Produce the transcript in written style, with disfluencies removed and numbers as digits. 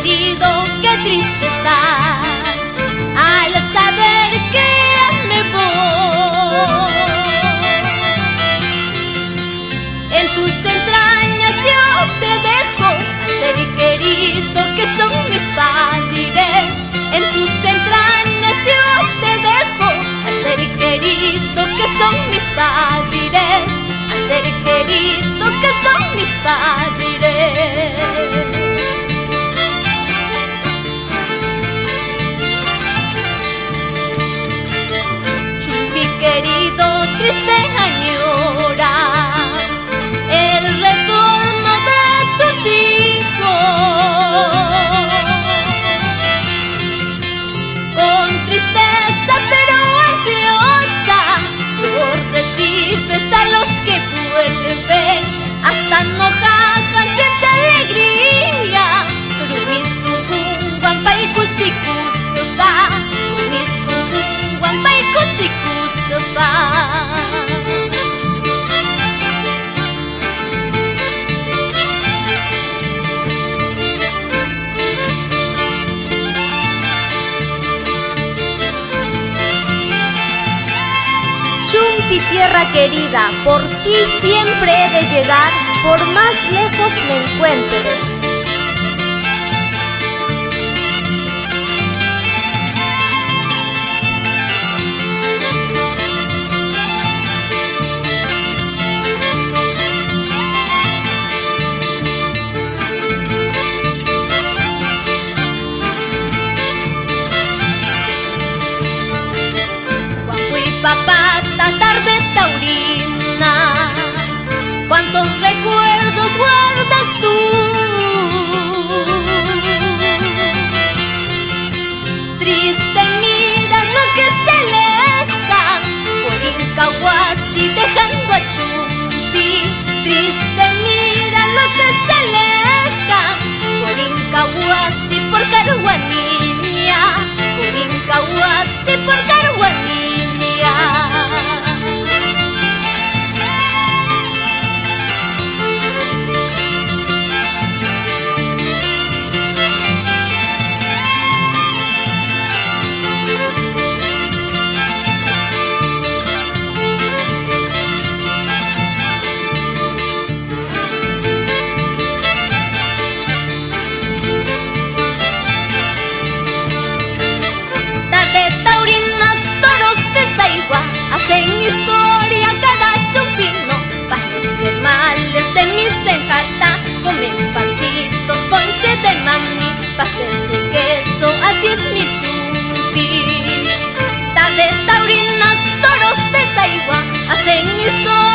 querido, qué triste estás al saber que me voy. En tus entrañas yo te dejo, ser querido, que son mis padres. En tus entrañas yo te dejo, ser querido, que son mis padres. Ser querido, que son mis padres. Chumpi querido, triste añoras el retorno de tus hijos. Con tristeza pero ansiosa, tú recibes a los que vuelven, hasta no jajan, siente alegría. Rumisungun, guampay, kusikusupa. Rumisungun, guampay, kusikusupa. Chumpi, tierra querida, por ti siempre he de llegar, por más lejos me encuentre. Papá, tan tarde taurina, cuántos recuerdos guardas tú. Triste mira lo que se alejan por Incahuasi dejando a Chumpi. Triste mira lo que se alejan por Incahuasi, por Caruanilla, por Incahuasi, por Caruanilla. Hacen historia cada chumpino, pajes termales de mis encanta, comen pancitos, ponche de maní, pastel de queso, así es mi Chumpi. Tarde taurinas, toros de Taigua, hacen historia.